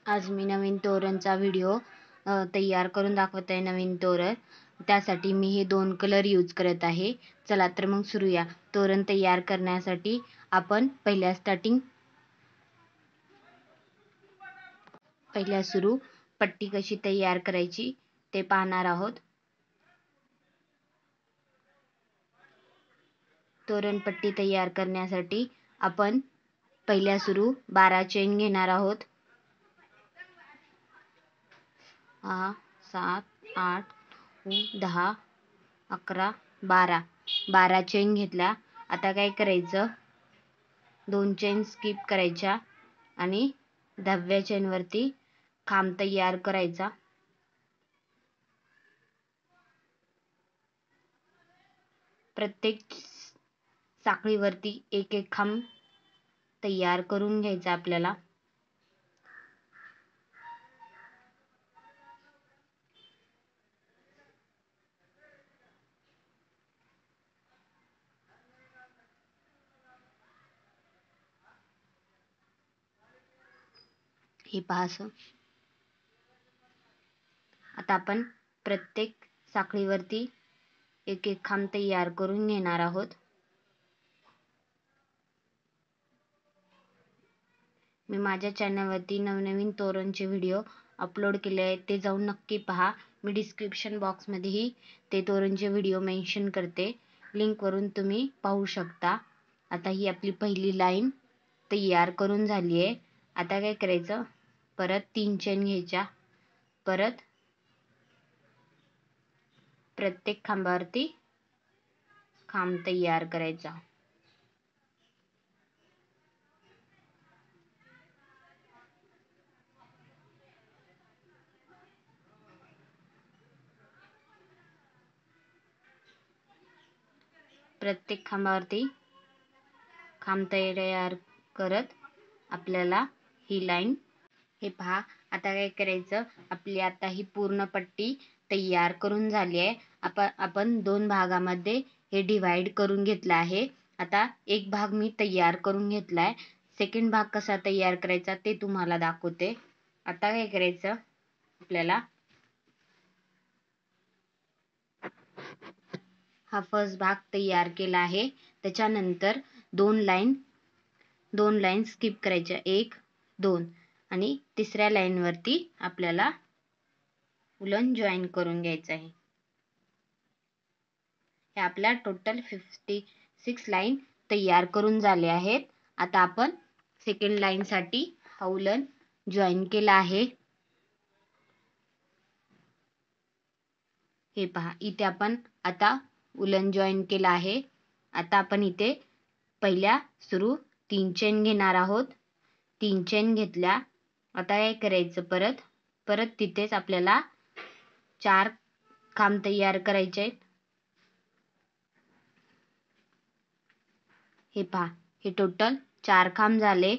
आज मी नवीन तोरणचा व्हिडिओ तयार करून दाखवत आहे. नवीन तोरण त्यासाठी मी हे 2 कलर यूज करत आहे. चला तर मग सुरूया. तोरण तयार करण्यासाठी आपण पहिल्या सुरू पट्टी कशी तयार करायची ते पाहणार आहोत. तोरण पट्टी तयार करण्यासाठी आपण पहिल्या सुरू 12 चेन घेणार आहोत. 6 7 8 10 11 12 चेन घेतल्या. आता काय करायचं, 2 चेन स्किप करायच्या आणि 10व्या चेन वरती खांब तयार करायचा. प्रत्येक साखळीवरती एक एक खांब तयार करून घ्यायचा आपल्याला. हे पहा. आता आपण प्रत्येक साखळीवरती एक एक खांब तयार करून घेणार आहोत. मी माझ्या चॅनलवरती नवनवीन तोरणचे व्हिडिओ अपलोड केले आहेत, ते जाऊन नक्की पहा. मी डिस्क्रिप्शन बॉक्समध्येही ते तोरणचे व्हिडिओ मेन्शन करते, लिंकवरून तुम्ही पाहू शकता. आता ही आपली पहिली लाईन तयार करून झाली आहे. आता काय करायचं, परत 3 चेन घ्यायच्या. परत प्रत्येक खांबावरती खांब तयार करायचा. प्रत्येक खांबावरती खांब तयार करत आपल्याला ही लाईन, हे पहा. आता काय करायचं, आपली आता ही पूर्ण पट्टी तयार करून झाली आहे. आपण 2 भागामध्ये हे डिवाइड करून घेतलं आहे. आता एक भाग मी तयार करून घेतलाय. सेकंड भाग कसा तयार करायचा ते तुम्हाला दाखवते. आता काय करायचं, आपल्याला हा फर्स्ट भाग तयार केला आहे. त्याच्यानंतर 2 लाईन स्किप करायच्या, 1 2, आणि तिसऱ्या लाईन वरती आपल्याला उलन जॉईन करून घ्यायचं आहे. हे आपल्या टोटल 56 लाईन तयार करून झाले आहेत. आता आपण सेकंड लाईन साठी हा उलन जॉईन केला आहे. हे पहा, इथे आपण आता उलन जॉईन केला आहे. आता आपण इथे पहिल्या सुरू 3 चेन घेणार आहोत. 3 चेन घेतल्या. आता काय करायचं, परत तिथेच आपल्याला 4 खांब तयार करायचे आहेत. हे पहा, हे टोटल 4 खांब झाले.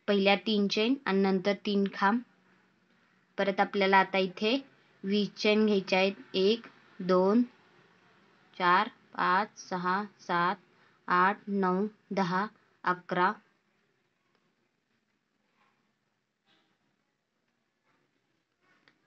पहिल्या 3 चेन आणि नंतर 3 खांब. परत आपल्याला आता इथे 20 चेन घ्यायच्या आहेत. 1 2 4 5 6 7 8 9 10 11.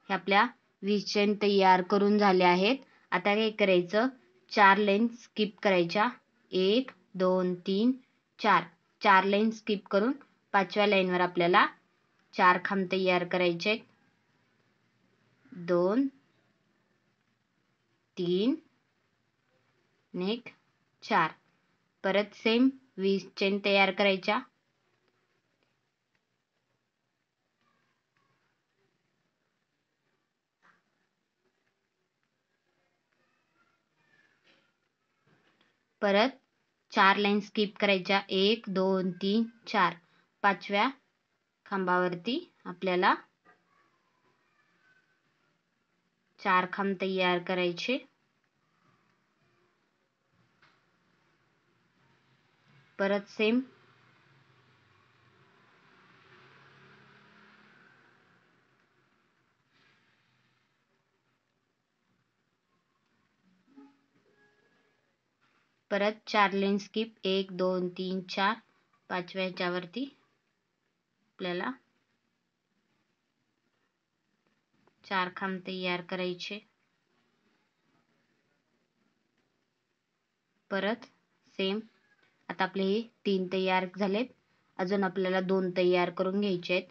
हे आपल्या 20 चेन तयार करून झाले आहेत. आता काय करायचं, 4 लाईन स्किप करायच्या. 1 2 3 4 लाईन स्किप करून 5व्या लाईन वर आपल्याला 4 खांब तयार करायचे. 2 3 आणि 4. परत सेम 20 चेन तयार करायच्या. परत 4 लाईन स्किप करायच्या. 1 2 3 4. 5व्या खांबावरती आपल्याला 4 खांब तयार करायचे. परत सेम परत 4 लाईन स्किप. 1 2 3 4. 5व्या ह्याच्यावरती आपल्याला 4 खांब तयार करायचे. परत सेम आता आपले हे 3 तयार झालेत. अजून आपल्याला 2 तयार करून घ्यायचे आहेत.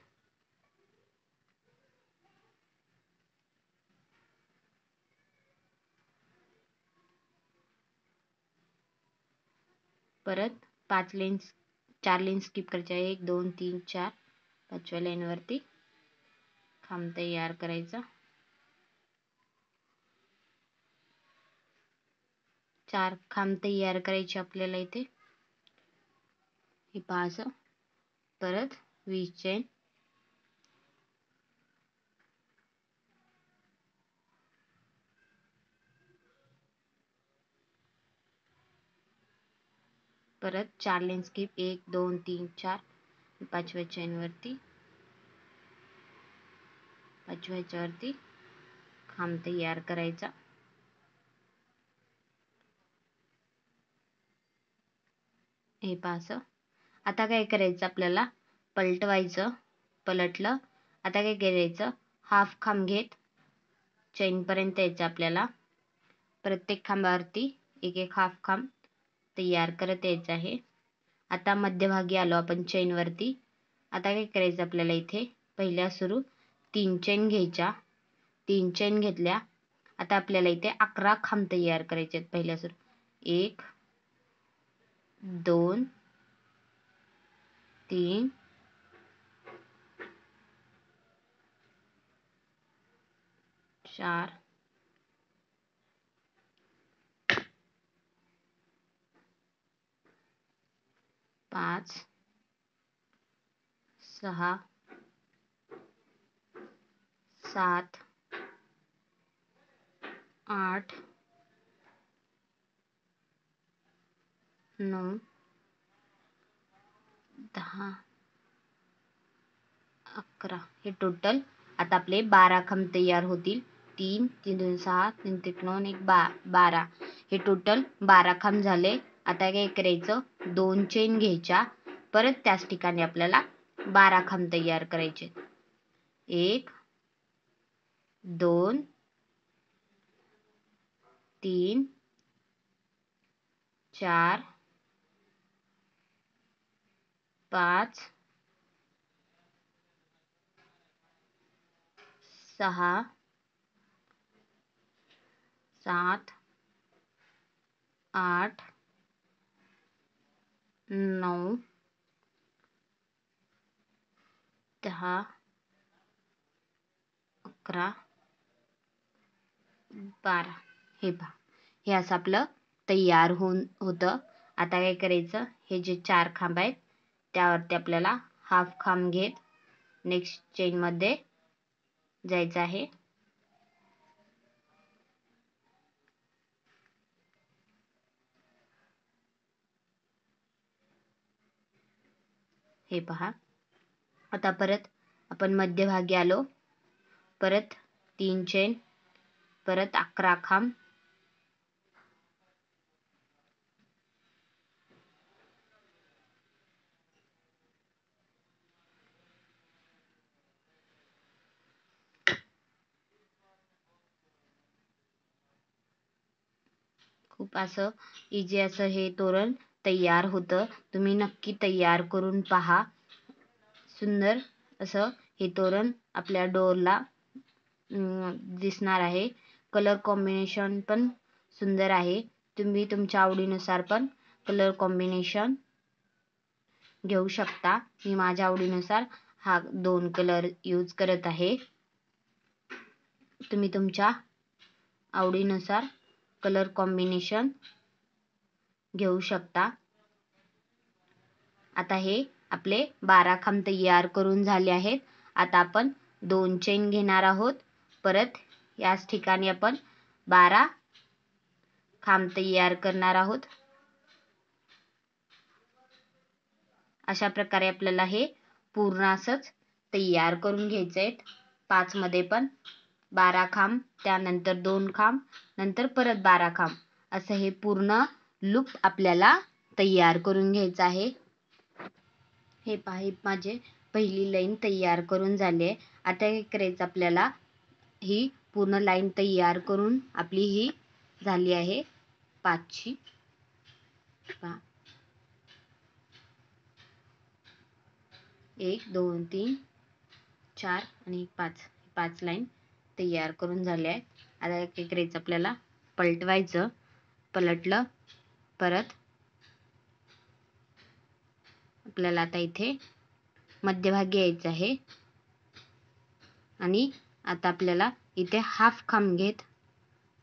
परत 4 लाईन स्किप करायचे आहे. 1 2 3 4 5व्या लाईन वरती खांब तयार करायचा. 4 खांब तयार करायचे आपल्याला इथे. हे पहा असं. परत 20 चेन. परत 4 लाईन स्किप 1 2 3 4 5व्या चेन वरती 5व्या याच्यावरती खांब तयार करायचा. हे पहा असं. आता काय करायचं आपल्याला पलटवायचं. पलटलं. आता काय करायचं हाफ खांब घेत चेन पर्यंत यायचं आपल्याला. प्रत्येक खांबावरती एक एक हाफ खांब तयार करत यायचं आहे. आता मध्यभागी आलो आपण चेन वरती. आता काय करायचं आपल्याला इथे पहिल्या सुरू 3 चेन घ्यायच्या. 3 चेन घेतल्या. आता आपल्याला इथे 11 खांब तयार करायचे आहेत पहिल्या सुरू. 1 2 3 4 5 6 7 8 9 10 11 हे टोटल आता आपले 12 खांब तयार होतील. 3 3 2 6 3 3 9 1 12 हे टोटल 12 खांब झाले. आता काय करायचं 2 चेन घ्यायच्या. परत त्याच ठिकाणी आपल्याला 12 खांब तयार करायचे. 1 2 3 4 5 6 7 8 9 10 11 12 हे पहा. हे असं आपलं तयार होतं. आता काय करायचं हे जे 4 खांब आहेत त्यावरती आपल्याला हाफ खांब घेत नेक्स्ट चेन मध्ये जायचं आहे. हे पहा. आता परत आपण मध्यभागी आलो. परत 3 चेन. परत 11 खांब. खूप असं इझी असं हे तोरण तयार होतं. तुम्ही नक्की तयार करून पहा. सुंदर असं हे तोरण आपल्या डोरला दिसणार आहे. कलर कॉम्बिनेशन पण सुंदर आहे. तुम्ही तुमच्या आवडीनुसार पण कलर कॉम्बिनेशन घेऊ शकता. मी माझ्या आवडीनुसार हा 2 कलर यूज करत आहे. तुम्ही तुमच्या आवडीनुसार कलर कॉम्बिनेशन घेऊ शकता. आता हे आपले 12 खांब तयार करून झाले आहेत. आता आपण 2 चेन घेणार आहोत. परत याच ठिकाणी आपण 12 खांब तयार करणार आहोत. अशा प्रकारे आपल्याला हे पूर्ण असंच तयार करून घ्यायचे आहेत. 5 मध्ये पण 12 खांब, त्यानंतर 2 खांब, नंतर परत 12 खांब असं हे पूर्ण लूप आपल्याला तयार करून घ्यायचं आहे. हे पहा माझे पहिली लाईन तयार करून झाली आहे. आता काय करायचं आपल्याला ही पूर्ण लाईन तयार करून आपली ही झाली आहे 5ची. 1 2 3 4 आणि 5 लाईन तयार करून झाल्या आहेत. आता काय करायचं आपल्याला, पलटवायचं. पलटलं परत आपल्याला आता इथे मध्यभागी यायचं आहे आणि आता आपल्याला इथे हाफ खांब घेत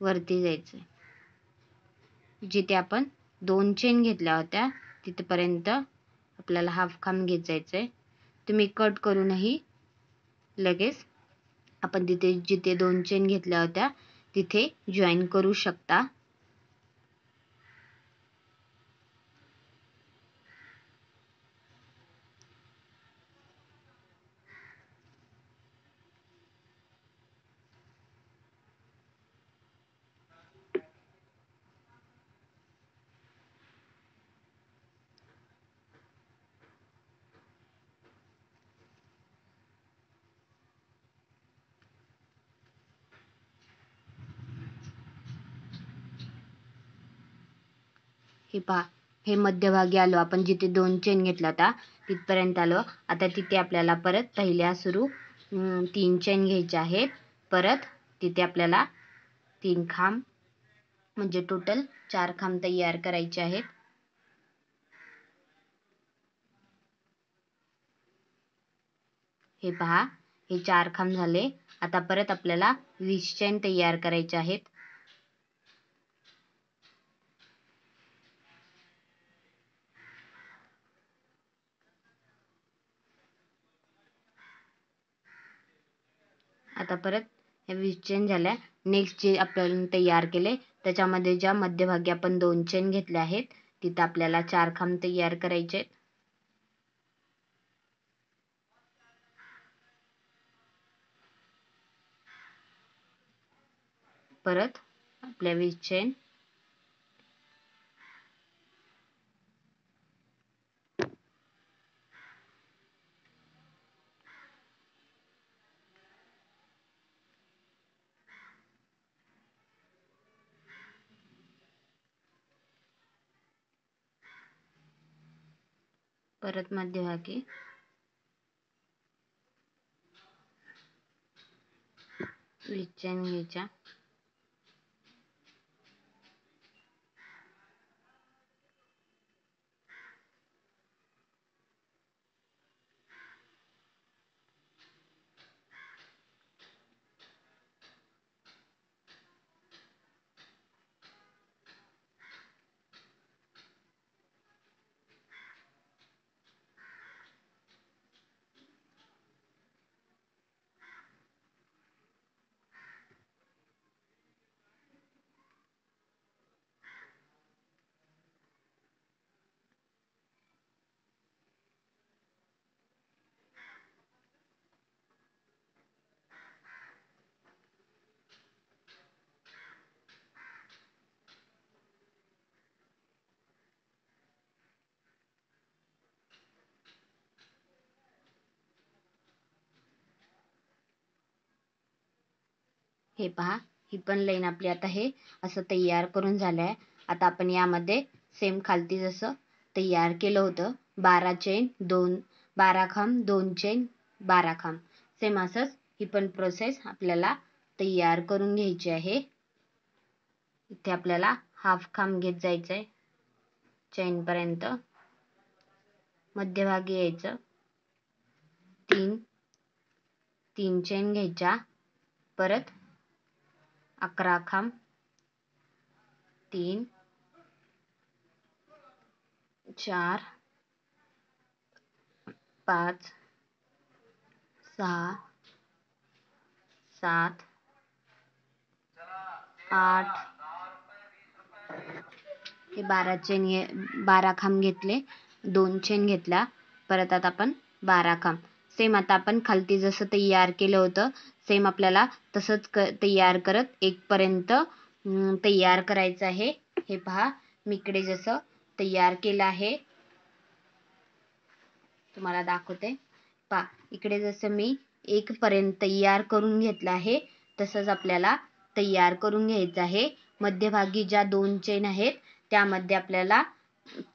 वरती जायचं. जिथे आपण 2 चेन घेतल्या होत्या तिथपर्यंत आपल्याला हाफ खांब घेत जायचंय. तुम्ही कट करूनही लगेच आपण जिथे 2 चेन घेतल्या होत्या तिथे जॉईन करू शकता. हे पहा, हे मध्यभागी आलो आपण, जिथे 2 चेन घेतला होता तिथपर्यंत आलो. आता तिथे आपल्याला परत पहिल्या सुरू 3 चेन घ्यायचे आहेत. परत तिथे आपल्याला 3 खांब म्हणजे टोटल 4 खांब तयार करायचे आहेत. हे पहा, हे 4 खांब झाले. आता परत आपल्याला 20 चेन तयार करायचे आहेत. आता परत हे 20 चेन झाल्या. नेक्स्ट जे आपण तयार केले त्याच्यामध्ये ज्या मध्यभागी आपण 2 चेन घेतले आहेत तिथे आपल्याला 4 खांब तयार करायचे. परत आपल्या 20 चेन परत मध्यभागी 20 चेन घ्यायच्या. हे पहा, ही पण लाईन आपली आता हे असं तयार करून झालं आहे. आता आपण यामध्ये सेम खालती जसं तयार केलं होतं 12 चेन 12 खांब 2 चेन 12 खांब, सेम असंच ही पण प्रोसेस आपल्याला तयार करून घ्यायची आहे. इथे आपल्याला हाफ खांब घेत जायचंय चेन पर्यंत. मध्यभागी यायचं. 3 चेन घ्यायच्या. परत 11 खांब 3 4 5 6 7 8 हे 12 खांब घेतले. 2 चेन घेतल्या. परत आता आपण 12 खांब सेम आता आपण खालती जसं तयार केलं होतं सेम आपल्याला तसंच तयार करत 1 पर्यंत तयार करायचं आहे. हे पहा, मी इकडे जसं तयार केलं आहे तुम्हाला दाखवते. पहा, इकडे जसं मी 1 पर्यंत तयार करून घेतलं आहे तसंच आपल्याला तयार करून घ्यायचं आहे. मध्यभागी ज्या 2 चेन आहेत त्यामध्ये आपल्याला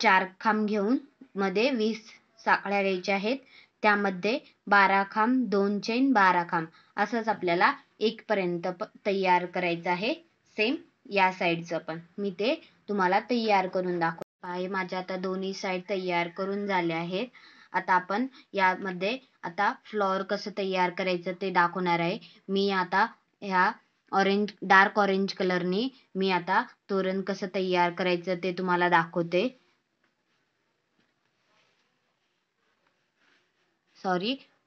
4 खांब घेऊन मध्ये 20 साखळ्या द्यायच्या आहेत. त्यामध्ये 12 खांब, 2 चेन, 12 खांब असंच आपल्याला 1 पर्यंत तयार करायचं आहे. सेम या साईडचं पण मी ते तुम्हाला तयार करून दाखवते. आहे माझ्या आता दोन्ही साईड तयार करून झाले आहेत. आता आपण यामध्ये आता फ्लॉवर कसं तयार करायचं ते दाखवणार आहे. मी आता ह्या डार्क ऑरेंज कलरनी मी आता तोरण कसं तयार करायचं ते तुम्हाला दाखवते.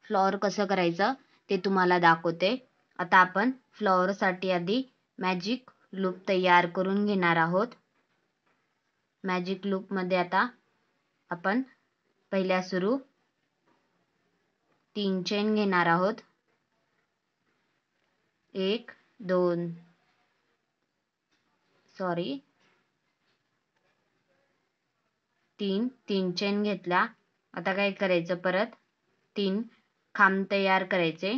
फ्लॉवर कसं करायचं ते तुम्हाला दाखवते. आता आपण फ्लॉवर साठी आधी मॅजिक लूप तयार करून घेणार आहोत. मॅजिक लूप मध्ये आता आपण पहिल्या सुरू 3 चेन घेणार आहोत. 1 2 3 चेन घेतल्या. आता काय करायचं, परत 3 खांब तयार करायचे.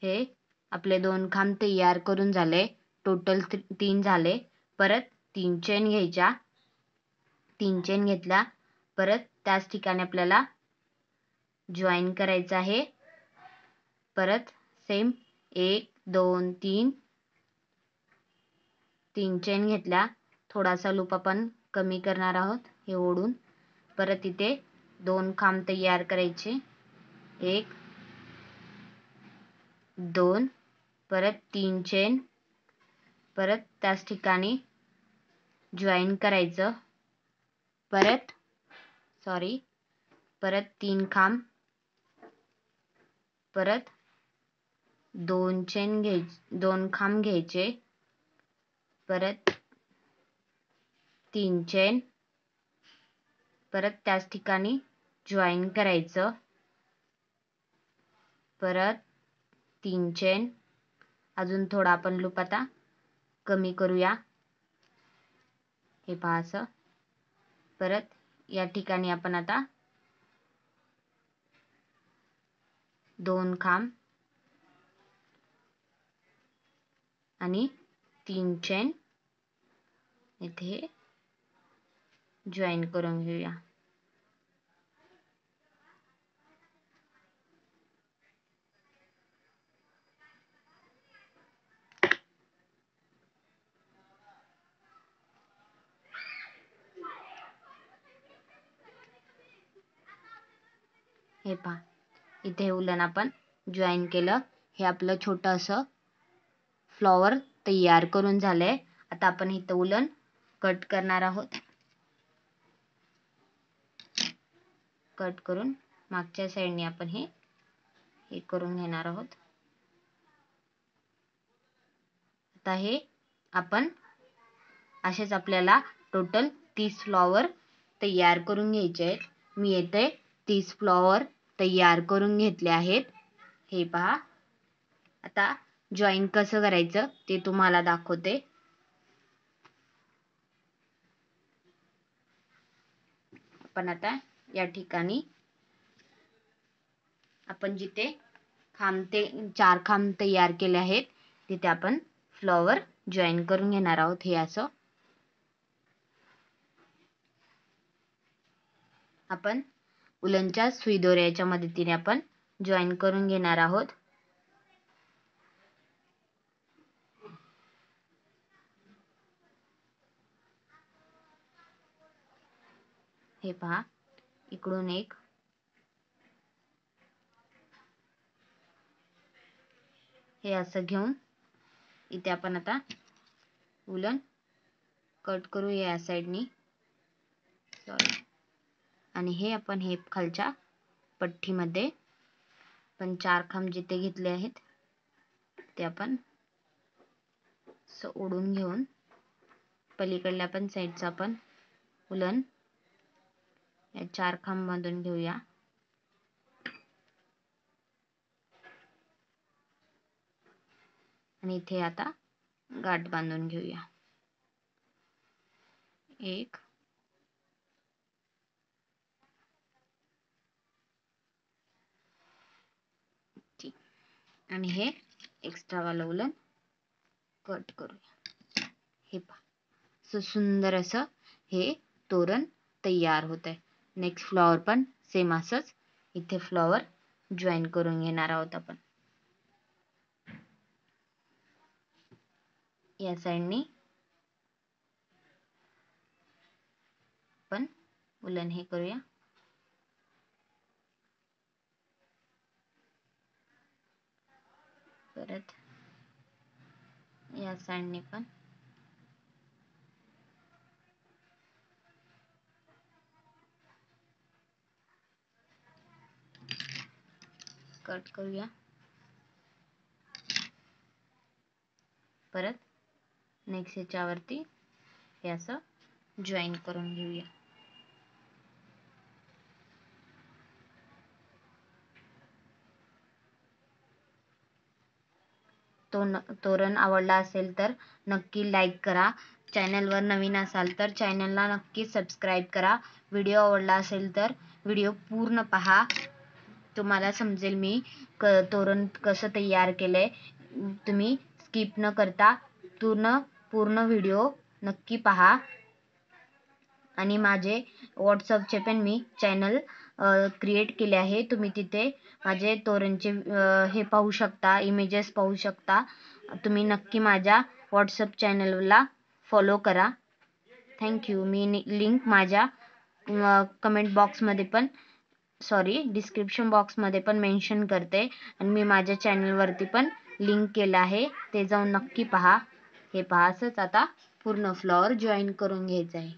हे आपले 2 खांब तयार करून झाले. टोटल 3 झाले. परत 3 चेन घ्यायच्या. 3 चेन घेतल्या. परत त्याच ठिकाणी आपल्याला जॉईन करायचं आहे. परत सेम 1 2 3 चेन घेतल्या. थोडासा लूप आपण कमी करणार आहोत हे ओढून. परत इथे 2 खांब तयार करायचे. 1 2 परत 3 चेन. परत त्याच ठिकाणी जॉईन करायचं. परत 3 खांब. परत 2 खांब घ्यायचे. परत 3 चेन. परत त्याच ठिकाणी जॉईन करायचं. परत 3 चेन. अजून थोडा आपण लूप आता कमी करूया. हे पहा असं. परत या ठिकाणी आपण आता 2 खांब आणि 3 चेन इथे जॉईन करून घेऊया. हे पहा इथे उलन आपण जॉईन केलं. हे आपलं छोटं असं फ्लॉवर तयार करून झालंय. आता आपण इथं उलन कट करणार आहोत. कट करून मागच्या साईडने आपण हे करून घेणार आहोत. आता हे आपण असेच आपल्याला टोटल 30 फ्लॉवर तयार करून घ्यायचे आहेत. मी येथे 30 फ्लॉवर तयार करून घेतले आहेत. हे पहा. आता जॉईन कसं करायचं ते तुम्हाला दाखवते. आपण आता या ठिकाणी आपण जिथे 4 खांब तयार केले आहेत तिथे आपण फ्लॉवर जॉईन करून घेणार आहोत. हे असं आपण उलनच्या सुई दोऱ्याच्या मदतीने आपण जॉईन करून घेणार आहोत. हे पहा इकडून एक, हे असं घेऊन इथे आपण आता उलन कट करू या साईडनी. आणि हे आपण हे खालच्या पट्टीमध्ये पण 4 खांब जिथे घेतले आहेत ते आपण ओढून घेऊन पलीकडल्या पण साईडचा आपण उलन या 4 खांब बांधून घेऊया. आणि इथे आता गाठ बांधून घेऊया. 1 आणि हे एक्स्ट्रा वाला उलन कट करूया. हे पहा, सो सुंदर असं हे तोरण तयार होत आहे. नेक्स्ट फ्लॉवर पण सेम असंच इथे फ्लॉवर जॉईन करून घेणार आहोत आपण. या साइडनी पण उलन हे करूया. परत या साइडनी पण कट करूया. परत नेक्स्ट ह्याच्यावरती हे असं जॉईन करून घेऊया. तोरण आवडला असेल तर नक्की लाईक करा. चॅनलवर नवीन असाल तर चॅनलला नक्की सबस्क्राईब करा. व्हिडिओ आवडला असेल तर व्हिडिओ पूर्ण पहा. तुम्हाला समजेल मी तोरण कसं तयार केलंय. तुम्ही स्किप न करता पूर्ण व्हिडिओ नक्की पहा. आणि माझे व्हॉट्सअपचे पण मी चॅनल क्रिएट केले आहे. तुम्ही तिथे माझे तोरणचे हे पाहू शकता, इमेजेस पाहू शकता. तुम्ही नक्की माझ्या व्हॉट्सअप चॅनलला फॉलो करा. थँक्यू. मी लिंक माझ्या कमेंट बॉक्समध्ये पण डिस्क्रिप्शन बॉक्समध्ये पण मेन्शन करते. आणि मी माझ्या चॅनलवरती पण लिंक केलं आहे, ते जाऊन नक्की पहा. हे पहा, असंच आता पूर्ण फ्लॉवर जॉईन करून घ्यायचं आहे.